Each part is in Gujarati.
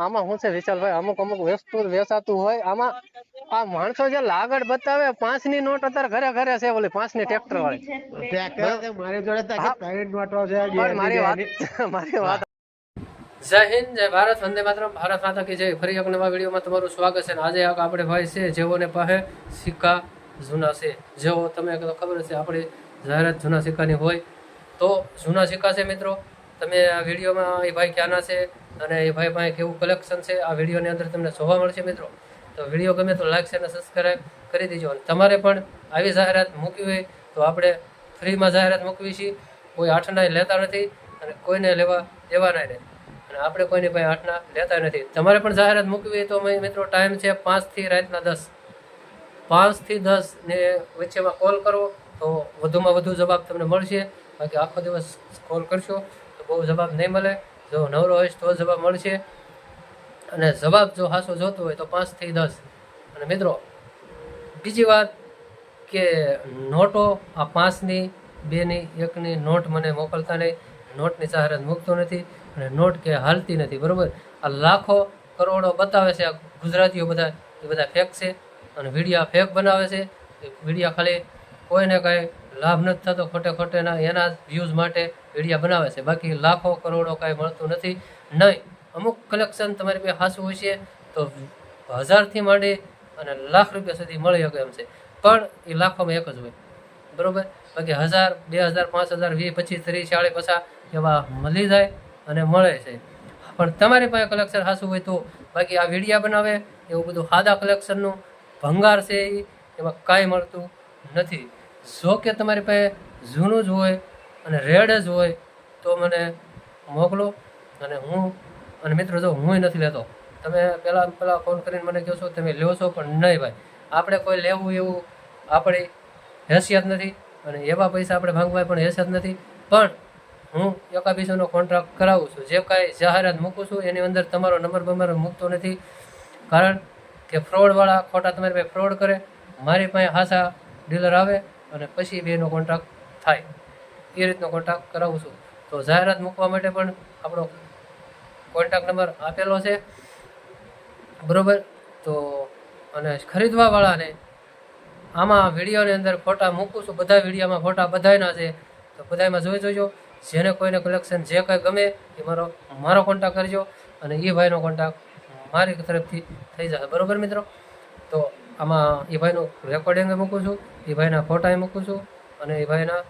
આમાં શું છે વિશાલભાઈ, અમુક વસ્તુ વેચાતું હોય આમાં આ માણસો જે લાગડ બતાવે 5 ની નોટ અત્યારે ઘરે ઘરે છે, ઓલી 5 ની ટ્રેક્ટર વાળી મારી જોડે તો ત્રણ નોટો છે. મારી વાત જય હિન્દ, જય ભારત, વંદે માતરમ, ભારત માતા કી જય. ફરી એક નવા વિડીયોમાં તમારું સ્વાગત છે. આજે આપણે ભાઈ છે જેઓને પાસે સિક્કા જૂના છે, જેઓ તમે ખબર છે આપણી જાહેરાત જૂના સિક્કાની હોય તો જૂના સિક્કા છે મિત્રો. તમે આ વિડીયોમાં એ ભાઈ ક્યાંના છે અને એ ભાઈ પાસે કેવું કલેક્શન છે આ વિડીયોની અંદર તમને જોવા મળશે મિત્રો. તો વિડીયો ગમે તો લાઈક અને સબસ્ક્રાઈબ કરી દેજો. અને તમારે પણ આવી જાહેરાત મૂકવી હોય તો આપણે ફ્રીમાં જાહેરાત મૂકવી છીએ. કોઈ આઠના લેતા નથી અને કોઈને લેવા દેવાના નહીં, અને આપણે કોઈની પાસે આઠના લેતા નથી. તમારે પણ જાહેરાત મૂકવી હોય તો મિત્રો ટાઈમ છે 5 થી રાતના 10, 5 થી 10 ને વચ્ચેમાં કોલ કરો તો વધુમાં વધુ જવાબ તમને મળશે. બાકી આખો દિવસ કોલ કરશો તો બહુ જવાબ નહીં મળે. જો નવરો હોય તો જવાબ મળશે, અને જવાબ જો હાસો જોતો હોય તો 5 થી 10. અને મિત્રો બીજી વાત કે નોટો આ 5ની 2ની 1ની નોટ મને મોકલતા નહીં. નોટની જાહેરાત મૂકતો નથી અને નોટ કે હાલતી નથી, બરાબર. આ લાખો કરોડો બતાવે છે આ ગુજરાતીઓ બધા, એ બધા ફેક છે અને વિડીયા ફેક બનાવે છે. વિડીયા ખાલી કોઈને કાંઈ લાભ નથી થતો, ખોટે ખોટેના એના વ્યૂઝ માટે વિડીયા બનાવે છે. બાકી લાખો કરોડો કાંઈ મળતું નથી નહીં. અમુક કલેક્શન તમારી પાસે હાસું હોય છે તો 1000થી માંડી અને લાખ રૂપિયા સુધી મળી શકે એમ છે, પણ એ લાખોમાં એક જ હોય, બરાબર. બાકી 1000, 2000, 5000, 20, 25, 30, 40, 50 એવા મળી જાય અને મળે છે. પણ તમારી પાસે કલેક્શન હાસું હોય તો. બાકી આ વિડીયા બનાવે એવું બધું સાદા કલેક્શનનું ભંગાર છે, એમાં કાંઈ મળતું નથી. જો કે તમારી પાસે જૂનું જ હોય અને રેડ જ હોય તો મને મોકલો. અને મિત્રો જો હું નથી લેતો, તમે પહેલાં ફોન કરીને મને કહો છો તમે લ્યો છો, પણ નહીં ભાઈ, આપણે કોઈ લેવું એવું આપણી હેસિયત નથી અને એવા પૈસા આપણે ભાંગવા પણ હેસિયત નથી. પણ હું એકાબીસોનો કોન્ટ્રાક્ટ કરાવું છું. જે કાંઈ જાહેરાત મૂકું છું એની અંદર તમારો નંબર મૂકતો નથી, કારણ કે ફ્રોડવાળા ખોટા તમારી પાસે ફ્રોડ કરે. મારી પાસે હાસા ડીલર આવે અને પછી બેનો કોન્ટ્રાક્ટ થાય, એ રીતનો કોન્ટ્રાક્ટ કરાવું છું. તો જાહેરાત મૂકવા માટે પણ આપણો કોન્ટેક્ટ નંબર આપેલો છે, બરાબર. તો અને ખરીદવાવાળાને આમાં વિડીયોની અંદર ફોટા મૂકું છું, બધા વિડીયોમાં ફોટા બધાયના છે, તો બધામાં જોઈ જોજો. જેને કોઈને કલેક્શન જે કાંઈ ગમે એ મારો કોન્ટેક્ટ કરજો અને એ ભાઈનો કોન્ટેક્ટ મારી તરફથી થઈ જશે, બરાબર મિત્રો. તો આમાં એ ભાઈનું રેકોર્ડિંગ મૂકું છું, એ ભાઈના ફોટા મૂકું છું અને એ ભાઈના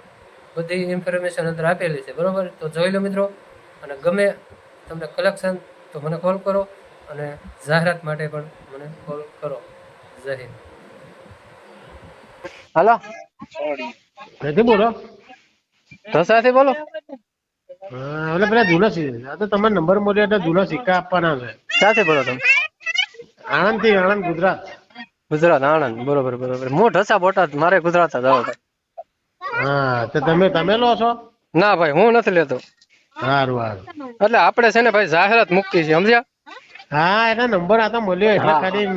બધી ઇન્ફોર્મેશન અંદર આપેલી છે, બરાબર. તો જોઈ લો મિત્રો, અને ગમે તમને કલેક્શન તો મને કોલ કરો અને જાહેરાત માટે પણ મને કોલ કરો. જય હિન્દ. હાલો, નથી બોલો ઢસાથી બોલો. એટલે પેલા જૂના સિક્કા, તો તમારો નંબર મળ્યો એટલે જૂના સિક્કા આપવાના છે. ક્યાંથી બોલો તમે? આણંદ થી. આણંદ, ગુજરાત. ગુજરાત, આણંદ, બરોબર. હું ઢસા બોટાદ, મારે ગુજરાત જ આવે. હા, તો તમે લો છો? ના ભાઈ, હું નથી લેતો. સારું સારું. એટલે આપણે છે ને ભાઈ જાહેરાત મૂકી છે, સમજ્યા? હા, એના નંબર આ તો મળ્યો એટલે ખાલી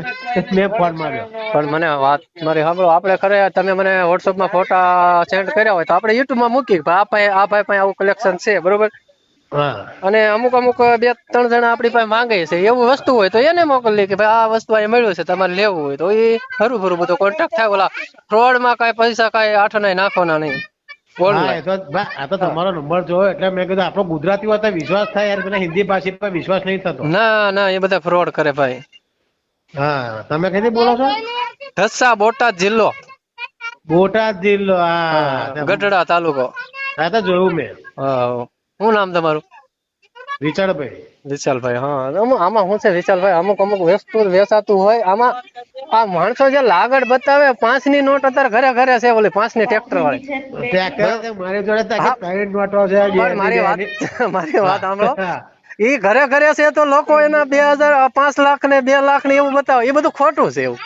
મેં ફોન માર્યો. પણ મને વાત મારી સાંભળો, આપણે ખરે તમે મને વોટ્સઅપમાં ફોટા સેન્ડ કર્યા હોય તો આપણે યુટ્યુબમાં મૂકી આ ભાઈ પાસે આવું કલેક્શન છે, બરોબર. હા, અને અમુક 2-3 જણા આપણી પાસે માંગે છે એવું વસ્તુ હોય તો એને મોકલી કે ભાઈ આ વસ્તુ અહીંયા મળ્યું છે, તમારે લેવું હોય તો એ હરું ભરું બધું કોન્ટેક્ટ થાય. ઓલા ફ્રોડમાં કાંઈ પૈસા કાંઈ આઠના નાખવાના નહીં. આ તો તમારો નંબર જોયો એટલે મેં કીધું આપણો ગુજરાતી હોય તો વિશ્વાસ થાય યાર, પેલા હિન્દી ભાષી પર વિશ્વાસ નહીં થતો. ના, એ બધા ફ્રોડ કરે ભાઈ. હા, તમે કઈથી બોલો છો? ઢસા, બોટાદ જિલ્લો. બોટાદ જિલ્લો. હા, ગઢડા તાલુકો. હા, તો જોયું મેં. શું નામ તમારું? વિશાલભાઈ. વિશાલભાઈ. હા, આમાં શું છે વિશાલભાઈ, અમુક વસ્તુ વેચાતું હોય આમાં આ માણસો જે લાગડ બતાવે 5 ની નોટ અત્યારે ઘરે ઘરે છે, ઓલી 5 ની ટ્રેક્ટર વાળી. મારી જોડે ત્રણ નોટો છે. મારી વાત સાંભળો, એ ઘરે ઘરે છે તો લોકો એના 2000, 5 લાખ ને 2 લાખ ને એવું બતાવે, એ બધું ખોટું છે એવું.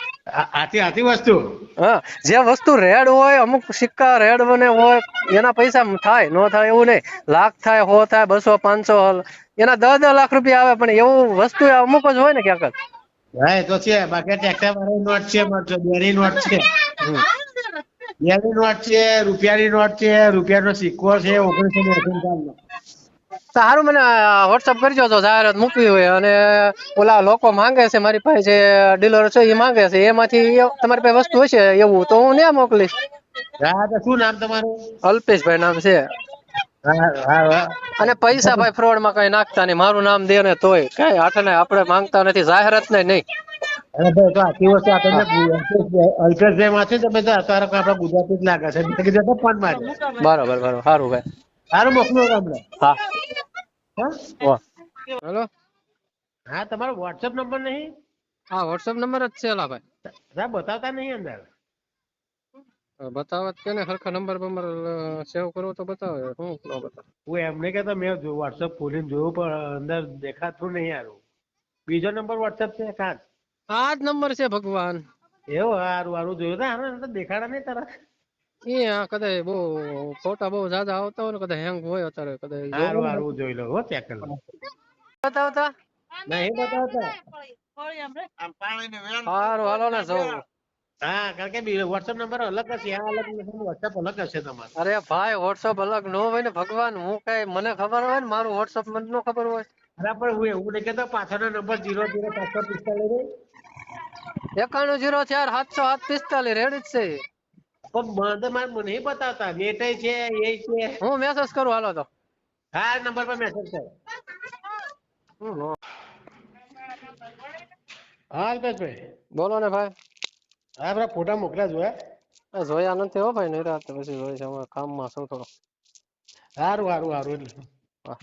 આથી વસ્તુ. હા, જે વસ્તુ રેડ હોય, અમુક સિક્કા રેડ બને હોય એના પૈસા થાય, નો થાય એવું નહીં. લાખ થાય, 100 થાય, 200, 500, એના 10 લાખ રૂપિયા આવે, પણ એવું વસ્તુ અમુક જ હોય ને ક્યાંક. હા, એ તો છે. બાકી ટ્રેક્ટર વાળી નોટ છે, બેની નોટ છે, બેની નોટ છે, રૂપિયાની નોટ છે, રૂપિયાનો સિક્કો છે 1949 નો. સારું મને વોટ્સઅપ કરજો તો જાહેરાત મૂકવી હોય અને ઓલા લોકો માંગે છે મારી પાસે જે ડીલર છે એ માંગે છે એમાંથી તમારી પાસે વસ્તુ હશે એવું તો હું ત્યાં મોકલીશ. હા તો શું નામ તમારું? અલ્પેશભાઈ નામ છે. હા હા હા. અને પૈસા ભાઈ ફ્રોડ માં કઈ નાખતા નહીં, મારું નામ દે ને તોય કઈ હાથને આપણે માંગતા નથી, જાહેરાત નહીં. અરે ભાઈ તો આખી વસ્તુ આ તમને અલ્પેશભાઈ માં છે તમે તો અત્યારે આપડા ગુજરાતી જ લાગે છે મેં કીધું તો ફોન માર્યો. બરોબર સારું ભાઈ. સારું મોકલું હમણાં. હા હા હેલો. હા તમારો વોટ્સએપ નંબર નહીં? હા વોટ્સઅપ નંબર જ છે ભાઈ. સાહેબ બતાવતા નહીં અંદર. બતાવત કે ને સરખા નંબર સેવ કરવો તો બતાવે, શું ન બતાવે? હું એમ નહીં કહેતો, મેં વોટ્સએપ ખોલીને જોયું પણ અંદર દેખાતું નહીં યારું. બીજો નંબર વોટ્સએપ છે કાં? આ જ નંબર છે ભગવાન. એવું સારું સારું જોયું ને હારું દેખાડા નહીં તારા. એ કદાચ બહુ ફોટા બહુ જ્યાદા આવતા હોય ને કદાચ હેંગ હોય અત્યારે કદાચ સારું સારું જોઈ લો હો ચેક કરી લો. બતાવતા નહીં બતાવતા. સારું હાલો ને જવું. હા કારણ કે વોટ્સએપ નંબર અલગ હશે, આ અલગ વોટ્સએપ અલગ હશે તમારો. અરે ભાઈ વોટ્સઅપ અલગ ન હોય ને ભગવાન, હું કઈ મને ખબર હોય ને મારું વોટ્સઅપ મને ન ખબર હોય. અરે પણ હું એવું નહીં કહેતો પાછળનો નંબર 00545 9104 70745 રેડી જ છે. પણ મને નહીં બતાવતા નેટ છે એ છે. હું મેસેજ કરું હાલો તો. હા નંબર પર મેસેજ કરો. હા અલ્પેશભાઈ બોલો ને ભાઈ. હા આપડા ફોટા મોકલ્યા જોયા? જોયા નથી હો ભાઈ, નિરાત પછી જોઈ છે, કામમાં છું થોડો. સારું સારું સારું એટલે. હા.